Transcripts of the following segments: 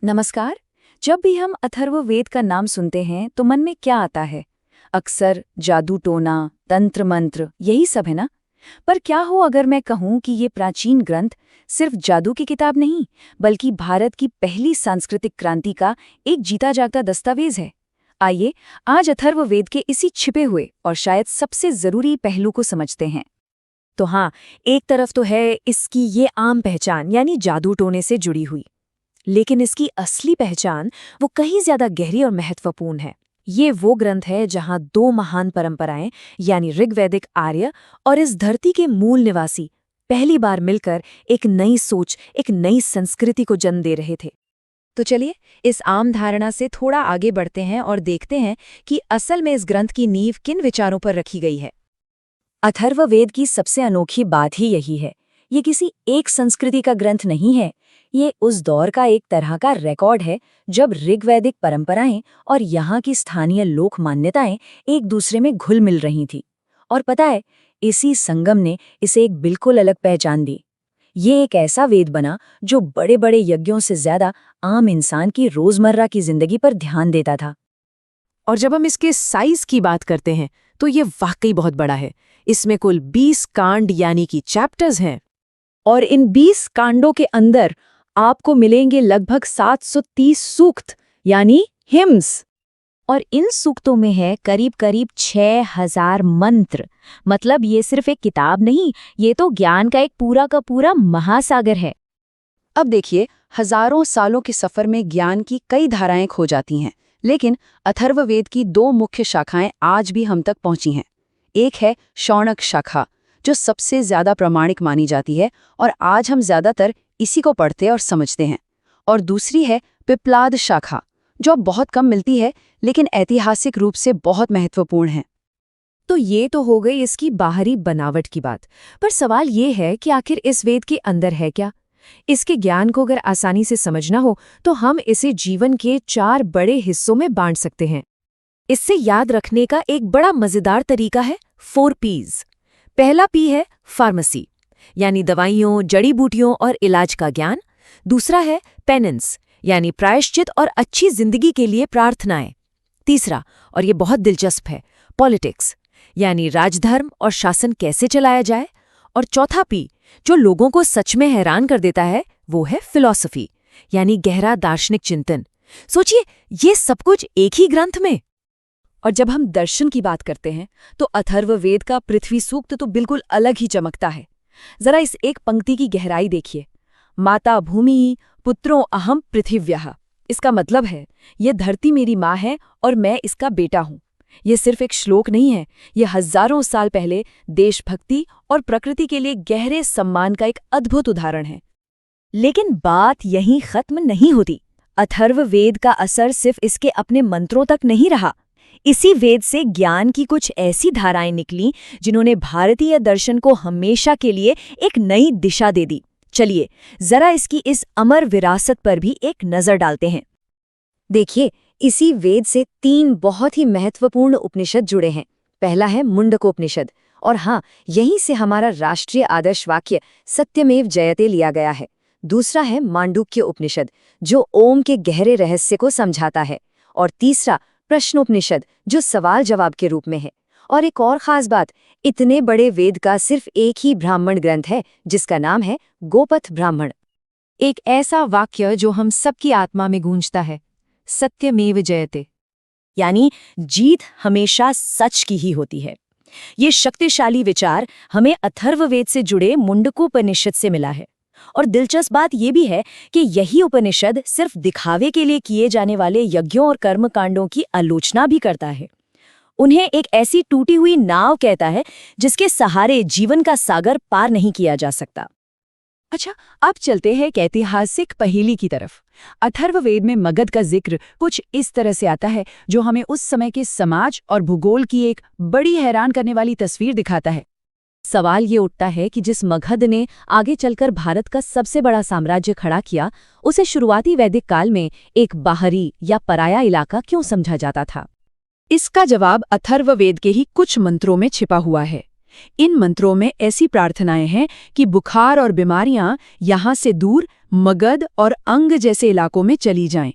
नमस्कार। जब भी हम अथर्ववेद का नाम सुनते हैं तो मन में क्या आता है? अक्सर जादू टोना, तंत्र मंत्र, यही सब है ना? पर क्या हो अगर मैं कहूं कि ये प्राचीन ग्रंथ सिर्फ जादू की किताब नहीं, बल्कि भारत की पहली सांस्कृतिक क्रांति का एक जीता जागता दस्तावेज है। आइए आज अथर्ववेद के इसी छिपे हुए और शायद सबसे जरूरी पहलू को समझते हैं। तो हाँ, एक तरफ तो है इसकी ये आम पहचान यानी जादू टोने से जुड़ी हुई, लेकिन इसकी असली पहचान वो कहीं ज्यादा गहरी और महत्वपूर्ण है। ये वो ग्रंथ है जहाँ दो महान परंपराएं यानी ऋग्वैदिक आर्य और इस धरती के मूल निवासी पहली बार मिलकर एक नई सोच, एक नई संस्कृति को जन्म दे रहे थे। तो चलिए इस आम धारणा से थोड़ा आगे बढ़ते हैं और देखते हैं कि असल में इस ग्रंथ की नींव किन विचारों पर रखी गई है। अथर्ववेद की सबसे अनोखी बात ही यही है। ये किसी एक संस्कृति का ग्रंथ नहीं है, ये उस दौर का एक तरह का रिकॉर्ड है जब ऋग्वैदिक परंपराएं और यहाँ की स्थानीय लोक मान्यताएं एक दूसरे में घुल मिल रही थी। और पता है, इसी संगम ने इसे एक बिल्कुल अलग पहचान दी। ये एक ऐसा वेद बना जो बड़े बड़े यज्ञों से ज्यादा आम इंसान की रोजमर्रा की जिंदगी पर ध्यान देता था। और जब हम इसके साइज की बात करते हैं तो ये वाकई बहुत बड़ा है। इसमें कुल 20 कांड यानी कि चैप्टर्स हैं, और इन 20 कांडों के अंदर आपको मिलेंगे लगभग 730 सूक्त यानी हिम्स। और इन सूक्तों में है करीब करीब 6000 मंत्र। मतलब ये सिर्फ एक किताब नहीं, ये तो ज्ञान का एक पूरा का पूरा महासागर है। अब देखिए, हजारों सालों के सफर में ज्ञान की कई धाराएं खो जाती हैं, लेकिन अथर्ववेद की दो मुख्य शाखाएं आज भी हम तक पहुंची हैं। एक है शौनक शाखा, जो सबसे ज्यादा प्रामाणिक मानी जाती है और आज हम ज्यादातर इसी को पढ़ते और समझते हैं। और दूसरी है पिप्लाद शाखा, जो अब बहुत कम मिलती है लेकिन ऐतिहासिक रूप से बहुत महत्वपूर्ण है। तो ये तो हो गई इसकी बाहरी बनावट की बात। पर सवाल ये है कि आखिर इस वेद के अंदर है क्या? इसके ज्ञान को अगर आसानी से समझना हो तो हम इसे जीवन के 4 बड़े हिस्सों में बांट सकते हैं। इससे याद रखने का एक बड़ा मजेदार तरीका है 4 P's। पहला P है फार्मेसी, यानी दवाइयों, जड़ी बूटियों और इलाज का ज्ञान। दूसरा है पेनेंस, यानी प्रायश्चित और अच्छी जिंदगी के लिए प्रार्थनाएं। तीसरा, और ये बहुत दिलचस्प है, पॉलिटिक्स, यानी राजधर्म और शासन कैसे चलाया जाए। और चौथा P, जो लोगों को सच में हैरान कर देता है, वो है फिलॉसफी, यानी गहरा दार्शनिक चिंतन। सोचिए, ये सब कुछ एक ही ग्रंथ में। और जब हम दर्शन की बात करते हैं तो अथर्ववेद का पृथ्वी सूक्त तो बिल्कुल अलग ही चमकता है। जरा इस एक पंक्ति की गहराई देखिए, माता भूमि पुत्रों अहम पृथिव्यः। इसका मतलब है, ये धरती मेरी माँ है और मैं इसका बेटा हूँ। ये सिर्फ एक श्लोक नहीं है, ये हजारों साल पहले देशभक्ति और प्रकृति के लिए गहरे सम्मान का एक अद्भुत उदाहरण है। लेकिन बात यहीं खत्म नहीं होती। अथर्ववेद का असर सिर्फ इसके अपने मंत्रों तक नहीं रहा। इसी वेद से ज्ञान की कुछ ऐसी धाराएं निकली जिन्होंने भारतीय दर्शन को हमेशा के लिए एक नई दिशा दे दी। चलिए जरा इसकी इस अमर विरासत पर भी एक नजर डालते हैं। देखिए, इसी वेद से 3 बहुत ही महत्वपूर्ण उपनिषद जुड़े हैं। पहला है मुंडकोपनिषद, और हाँ, यहीं से हमारा राष्ट्रीय आदर्श वाक्य सत्यमेव जयते लिया गया है। दूसरा है मांडुक्य उपनिषद, जो ओम के गहरे रहस्य को समझाता है। और तीसरा प्रश्नोपनिषद, जो सवाल जवाब के रूप में है। और एक और खास बात, इतने बड़े वेद का सिर्फ एक ही ब्राह्मण ग्रंथ है जिसका नाम है गोपथ ब्राह्मण। एक ऐसा वाक्य जो हम सबकी आत्मा में गूंजता है, सत्यमेव जयते, यानी जीत हमेशा सच की ही होती है। ये शक्तिशाली विचार हमें अथर्ववेद से जुड़े मुंडकोपनिषद से मिला है। और दिलचस्प बात यह भी है कि यही उपनिषद सिर्फ दिखावे के लिए किए जाने वाले यज्ञों और कर्मकांडों की आलोचना भी करता है। उन्हें एक ऐसी टूटी हुई नाव कहता है जिसके सहारे जीवन का सागर पार नहीं किया जा सकता। अच्छा, अब चलते हैं एक ऐतिहासिक पहेली की तरफ। अथर्ववेद में मगध का जिक्र कुछ इस तरह से आता है जो हमें उस समय के समाज और भूगोल की एक बड़ी हैरान करने वाली तस्वीर दिखाता है। सवाल ये उठता है कि जिस मगध ने आगे चलकर भारत का सबसे बड़ा साम्राज्य खड़ा किया, उसे शुरुआती वैदिक काल में एक बाहरी या पराया इलाका क्यों समझा जाता था? इसका जवाब अथर्ववेद के ही कुछ मंत्रों में छिपा हुआ है। इन मंत्रों में ऐसी प्रार्थनाएं हैं कि बुखार और बीमारियां यहां से दूर मगध और अंग जैसे इलाकों में चली जाएं।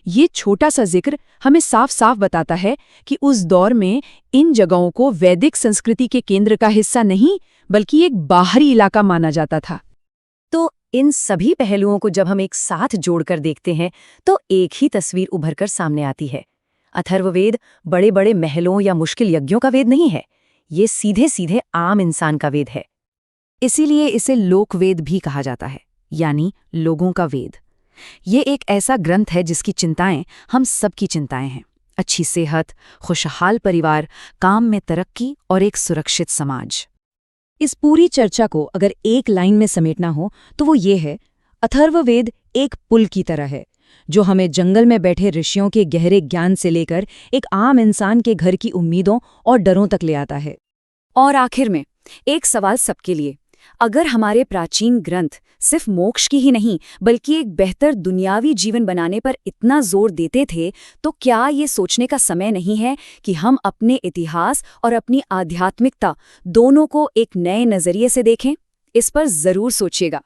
ये छोटा सा जिक्र हमें साफ साफ बताता है कि उस दौर में इन जगहों को वैदिक संस्कृति के केंद्र का हिस्सा नहीं बल्कि एक बाहरी इलाका माना जाता था। तो इन सभी पहलुओं को जब हम एक साथ जोड़कर देखते हैं तो एक ही तस्वीर उभरकर सामने आती है। अथर्ववेद बड़े बड़े महलों या मुश्किल यज्ञों का वेद नहीं है, ये सीधे सीधे आम इंसान का वेद है। इसीलिए इसे लोकवेद भी कहा जाता है, यानी लोगों का वेद। ये एक ऐसा ग्रंथ है जिसकी चिंताएं हम सबकी चिंताएं हैं। अच्छी सेहत, खुशहाल परिवार, काम में तरक्की और एक सुरक्षित समाज। इस पूरी चर्चा को अगर एक लाइन में समेटना हो तो वो ये है, अथर्ववेद एक पुल की तरह है जो हमें जंगल में बैठे ऋषियों के गहरे ज्ञान से लेकर एक आम इंसान के घर की उम्मीदों और डरों तक ले आता है। और आखिर में एक सवाल सबके लिए, अगर हमारे प्राचीन ग्रंथ सिर्फ मोक्ष की ही नहीं बल्कि एक बेहतर दुनियावी जीवन बनाने पर इतना जोर देते थे, तो क्या ये सोचने का समय नहीं है कि हम अपने इतिहास और अपनी आध्यात्मिकता दोनों को एक नए नजरिए से देखें? इस पर जरूर सोचिएगा।